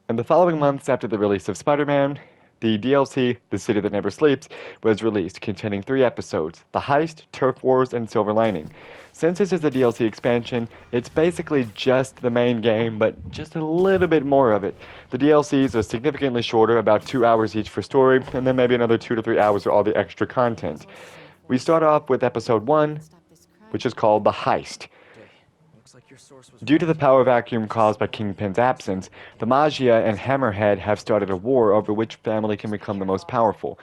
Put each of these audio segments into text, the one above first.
In the following months after the release of Spider-Man, the DLC, The City That Never Sleeps, was released, containing 3 episodes, The Heist, Turf Wars, and Silver Lining. Since this is a DLC expansion, it's basically just the main game, but just a little bit more of it. The DLCs are significantly shorter, about 2 hours each for story, and then maybe another 2 to 3 hours for all the extra content. We start off with episode 1, which is called The Heist. Due to the power vacuum caused by Kingpin's absence, the Magia and Hammerhead have started a war over which family can become the most powerful.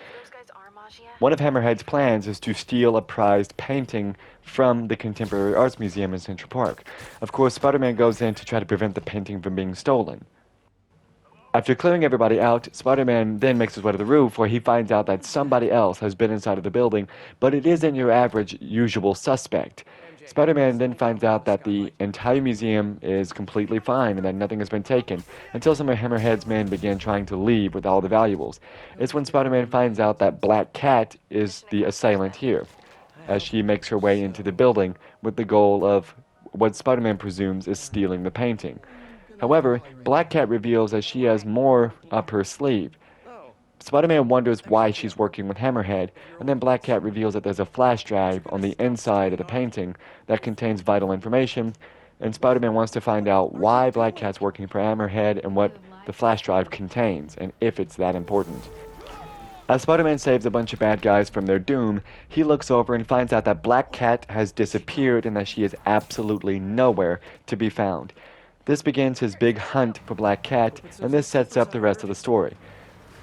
One of Hammerhead's plans is to steal a prized painting from the Contemporary Arts Museum in Central Park. Of course, Spider-Man goes in to try to prevent the painting from being stolen. After clearing everybody out, Spider-Man then makes his way to the roof where he finds out that somebody else has been inside of the building, but it isn't your average usual suspect. Spider-Man then finds out that the entire museum is completely fine and that nothing has been taken, until some of Hammerhead's men begin trying to leave with all the valuables. It's when Spider-Man finds out that Black Cat is the assailant here, as she makes her way into the building with the goal of what Spider-Man presumes is stealing the painting. However, Black Cat reveals that she has more up her sleeve. Spider-Man wonders why she's working with Hammerhead, and then Black Cat reveals that there's a flash drive on the inside of the painting that contains vital information, and Spider-Man wants to find out why Black Cat's working for Hammerhead and what the flash drive contains, and if it's that important. As Spider-Man saves a bunch of bad guys from their doom, he looks over and finds out that Black Cat has disappeared and that she is absolutely nowhere to be found. This begins his big hunt for Black Cat, and this sets up the rest of the story.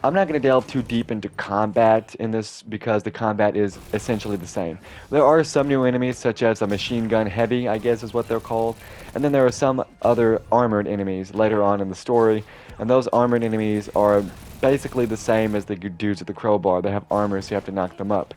I'm not going to delve too deep into combat in this because the combat is essentially the same. There are some new enemies, such as a machine gun heavy, I guess is what they're called, and then there are some other armored enemies later on in the story, and those armored enemies are basically the same as the dudes with the crowbar. They have armor, so you have to knock them up.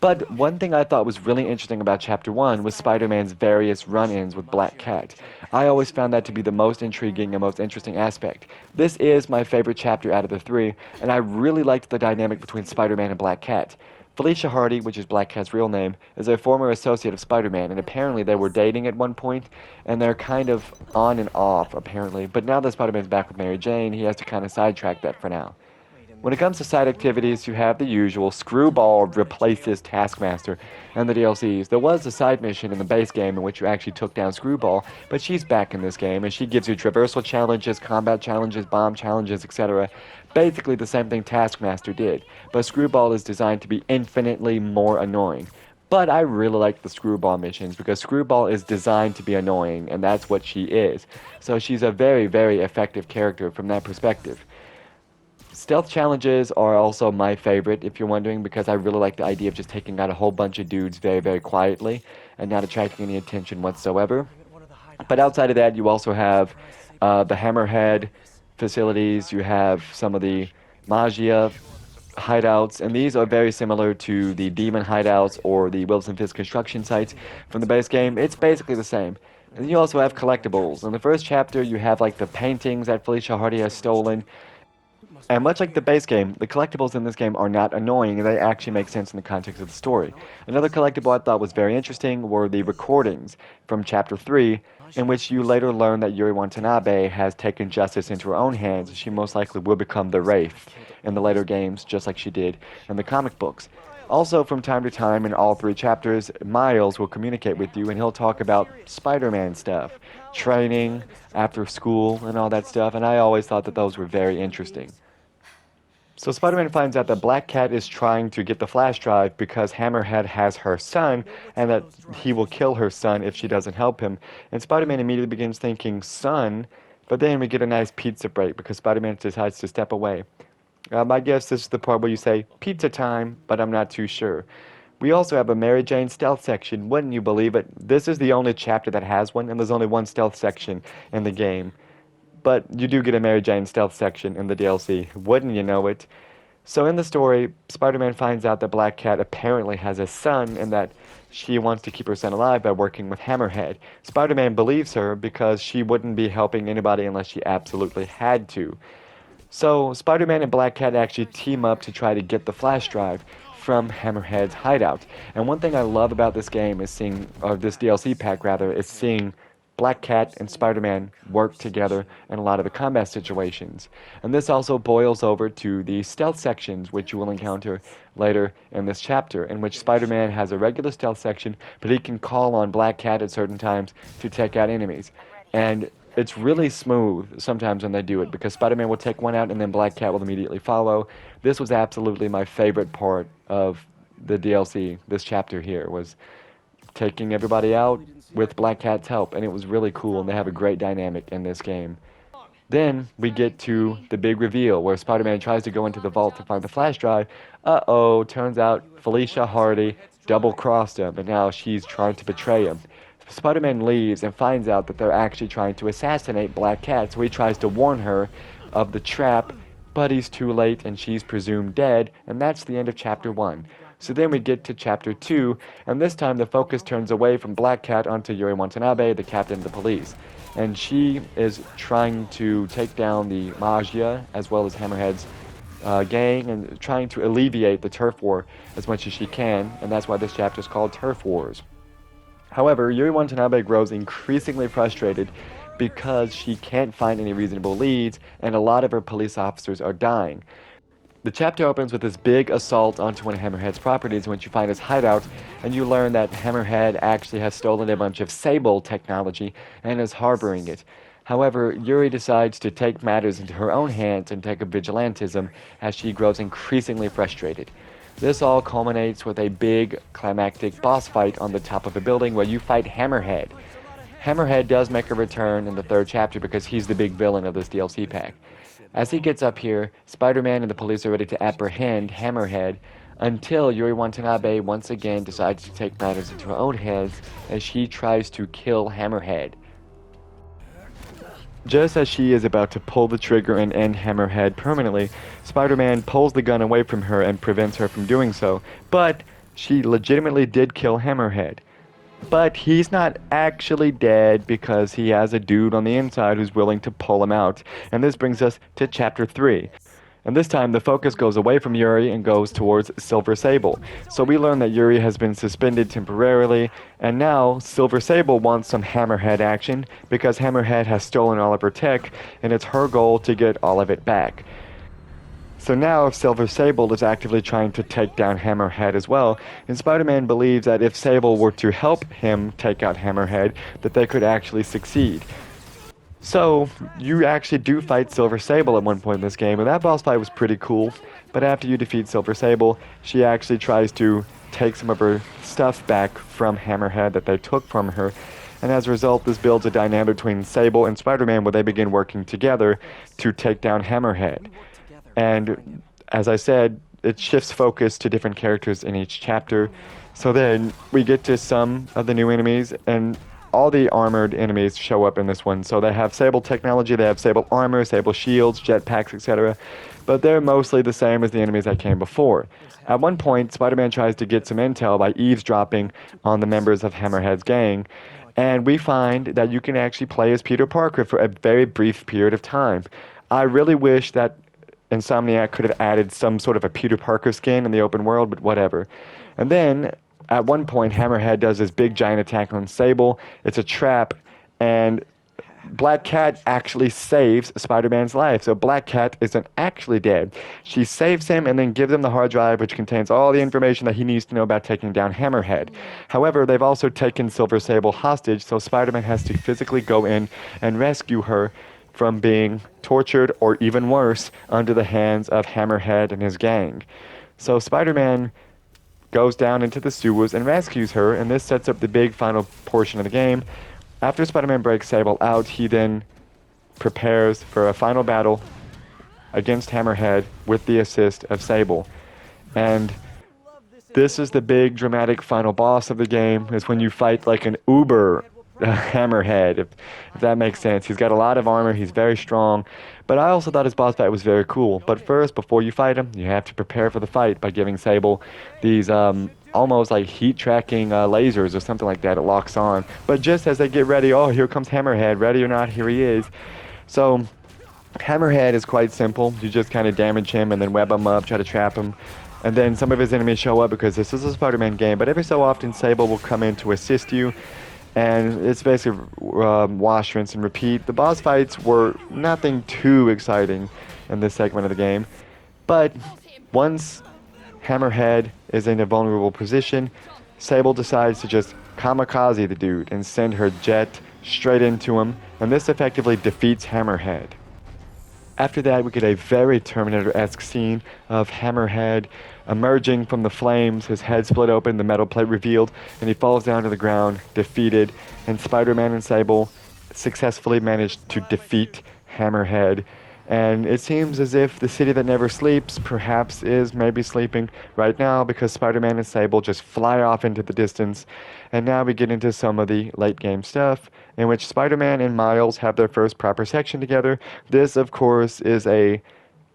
But one thing I thought was really interesting about Chapter 1 was Spider-Man's various run-ins with Black Cat. I always found that to be the most intriguing and most interesting aspect. This is my favorite chapter out of the 3, and I really liked the dynamic between Spider-Man and Black Cat. Felicia Hardy, which is Black Cat's real name, is a former associate of Spider-Man, and apparently they were dating at one point, and they're kind of on and off, apparently. But now that Spider-Man's back with Mary Jane, he has to kind of sidetrack that for now. When it comes to side activities, you have the usual. Screwball replaces Taskmaster and the DLCs. There was a side mission in the base game in which you actually took down Screwball, but she's back in this game, and she gives you traversal challenges, combat challenges, bomb challenges, etc. Basically the same thing Taskmaster did, but Screwball is designed to be infinitely more annoying. But I really like the Screwball missions because Screwball is designed to be annoying, and that's what she is. So she's a very, very effective character from that perspective. Stealth challenges are also my favorite, if you're wondering, because I really like the idea of just taking out a whole bunch of dudes very, very quietly and not attracting any attention whatsoever. But outside of that, you also have the Hammerhead facilities, you have some of the Magia hideouts, and these are very similar to the Demon hideouts or the Wilson Fisk construction sites from the base game. It's basically the same. And you also have collectibles. In the first chapter, you have like the paintings that Felicia Hardy has stolen. And much like the base game, the collectibles in this game are not annoying, and they actually make sense in the context of the story. Another collectible I thought was very interesting were the recordings from Chapter 3, in which you later learn that Yuri Watanabe has taken justice into her own hands, and she most likely will become the Wraith in the later games, just like she did in the comic books. Also, from time to time in all 3 chapters, Miles will communicate with you, and he'll talk about Spider-Man stuff, training, after school, and all that stuff, and I always thought that those were very interesting. So Spider-Man finds out that Black Cat is trying to get the flash drive because Hammerhead has her son, and that he will kill her son if she doesn't help him. And Spider-Man immediately begins thinking, son, but then we get a nice pizza break because Spider-Man decides to step away. I guess this is the part where you say, pizza time, but I'm not too sure. We also have a Mary Jane stealth section, wouldn't you believe it? This is the only chapter that has one, and there's only one stealth section in the game. But you do get a Mary Jane stealth section in the DLC, wouldn't you know it? So in the story, Spider-Man finds out that Black Cat apparently has a son and that she wants to keep her son alive by working with Hammerhead. Spider-Man believes her because she wouldn't be helping anybody unless she absolutely had to. So Spider-Man and Black Cat actually team up to try to get the flash drive from Hammerhead's hideout. And one thing I love about this game is seeing, or this DLC pack rather, is seeing Black Cat and Spider-Man work together in a lot of the combat situations. And this also boils over to the stealth sections, which you will encounter later in this chapter, in which Spider-Man has a regular stealth section, but he can call on Black Cat at certain times to take out enemies. And it's really smooth sometimes when they do it, because Spider-Man will take one out and then Black Cat will immediately follow. This was absolutely my favorite part of the DLC, this chapter here, was taking everybody out with Black Cat's help, and it was really cool, and they have a great dynamic in this game. Then we get to the big reveal where Spider-Man tries to go into the vault to find the flash drive. Uh-oh, turns out Felicia Hardy double-crossed him, and now she's trying to betray him. Spider-Man leaves and finds out that they're actually trying to assassinate Black Cat, so he tries to warn her of the trap, but he's too late and she's presumed dead, and that's the end of Chapter 1. So then we get to Chapter 2, and this time the focus turns away from Black Cat onto Yuri Watanabe, the captain of the police. And she is trying to take down the Magia, as well as Hammerhead's gang, and trying to alleviate the turf war as much as she can, and that's why this chapter is called Turf Wars. However, Yuri Watanabe grows increasingly frustrated because she can't find any reasonable leads, and a lot of her police officers are dying. The chapter opens with this big assault onto one of Hammerhead's properties, in which you find his hideout, and you learn that Hammerhead actually has stolen a bunch of Sable technology and is harboring it. However, Yuri decides to take matters into her own hands and take up vigilantism as she grows increasingly frustrated. This all culminates with a big climactic boss fight on the top of a building where you fight Hammerhead. Hammerhead does make a return in the third chapter because he's the big villain of this DLC pack. As he gets up here, Spider-Man and the police are ready to apprehend Hammerhead until Yuri Watanabe once again decides to take matters into her own hands as she tries to kill Hammerhead. Just as she is about to pull the trigger and end Hammerhead permanently, Spider-Man pulls the gun away from her and prevents her from doing so, but she legitimately did kill Hammerhead. But he's not actually dead because he has a dude on the inside who's willing to pull him out. And this brings us to Chapter 3. And this time the focus goes away from Yuri and goes towards Silver Sable. So we learn that Yuri has been suspended temporarily, and now Silver Sable wants some Hammerhead action because Hammerhead has stolen all of her tech, and it's her goal to get all of it back. So now Silver Sable is actively trying to take down Hammerhead as well, and Spider-Man believes that if Sable were to help him take out Hammerhead, that they could actually succeed. So, you actually do fight Silver Sable at one point in this game, and that boss fight was pretty cool, but after you defeat Silver Sable, she actually tries to take some of her stuff back from Hammerhead that they took from her, and as a result, this builds a dynamic between Sable and Spider-Man where they begin working together to take down Hammerhead. And as I said, it shifts focus to different characters in each chapter. So then we get to some of the new enemies, and all the armored enemies show up in this one. So they have Sable technology, they have Sable armor, Sable shields, jetpacks, etc. But they're mostly the same as the enemies that came before. At one point, Spider-Man tries to get some intel by eavesdropping on the members of Hammerhead's gang, and we find that you can actually play as Peter Parker for a very brief period of time. I really wish that Insomniac could have added some sort of a Peter Parker skin in the open world, but whatever. And then, at one point, Hammerhead does this big giant attack on Sable. It's a trap, and Black Cat actually saves Spider-Man's life. So Black Cat isn't actually dead. She saves him and then gives him the hard drive, which contains all the information that he needs to know about taking down Hammerhead. However, they've also taken Silver Sable hostage, so Spider-Man has to physically go in and rescue her from being tortured, or even worse, under the hands of Hammerhead and his gang. So Spider-Man goes down into the sewers and rescues her, and this sets up the big final portion of the game. After Spider-Man breaks Sable out, he then prepares for a final battle against Hammerhead with the assist of Sable. And this is the big dramatic final boss of the game, is when you fight like an uber Hammerhead, if that makes sense. He's got a lot of armor, he's very strong, but I also thought his boss fight was very cool. But first, before you fight him, you have to prepare for the fight by giving Sable these almost like heat tracking lasers or something like that. It locks on. But just as they get ready, oh, here comes Hammerhead. Ready or not, here he is. So Hammerhead is quite simple. You just kind of damage him and then web him up, try to trap him. And then some of his enemies show up because this is a Spider-Man game, but every so often Sable will come in to assist you. and it's basically wash, rinse, and repeat. The boss fights were nothing too exciting in this segment of the game, but once Hammerhead is in a vulnerable position, Sable decides to just kamikaze the dude and send her jet straight into him, and this effectively defeats Hammerhead. After that, we get a very Terminator-esque scene of Hammerhead emerging from the flames, his head split open, the metal plate revealed, and he falls down to the ground, defeated, and Spider-Man and Sable successfully managed to defeat Hammerhead. And it seems as if the city that never sleeps perhaps is maybe sleeping right now, because Spider-Man and Sable just fly off into the distance. And now we get into some of the late game stuff in which Spider-Man and Miles have their first proper section together. This, of course, is a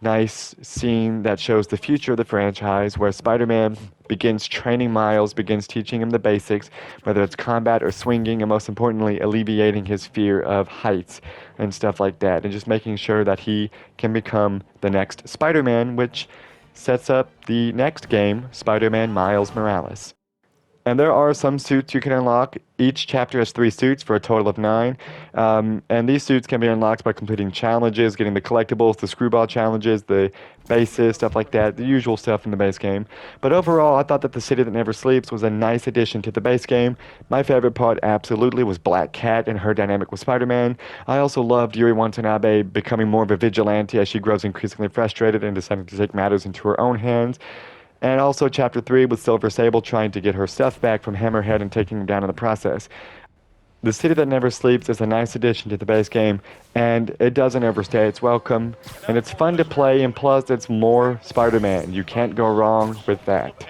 nice scene that shows the future of the franchise, where Spider-Man begins training Miles, begins teaching him the basics, whether it's combat or swinging, and most importantly, alleviating his fear of heights and stuff like that, and just making sure that he can become the next Spider-Man, which sets up the next game, Spider-Man Miles Morales. And there are some suits you can unlock. Each chapter has 3 suits for a total of 9. And these suits can be unlocked by completing challenges, getting the collectibles, the screwball challenges, the bases, stuff like that, the usual stuff in the base game. But overall, I thought that The City That Never Sleeps was a nice addition to the base game. My favorite part absolutely was Black Cat and her dynamic with Spider-Man. I also loved Yuri Watanabe becoming more of a vigilante as she grows increasingly frustrated and deciding to take matters into her own hands. And also Chapter 3 with Silver Sable trying to get her stuff back from Hammerhead and taking him down in the process. The City That Never Sleeps is a nice addition to the base game, and it doesn't overstay its welcome, and it's fun to play, and plus it's more Spider-Man. You can't go wrong with that.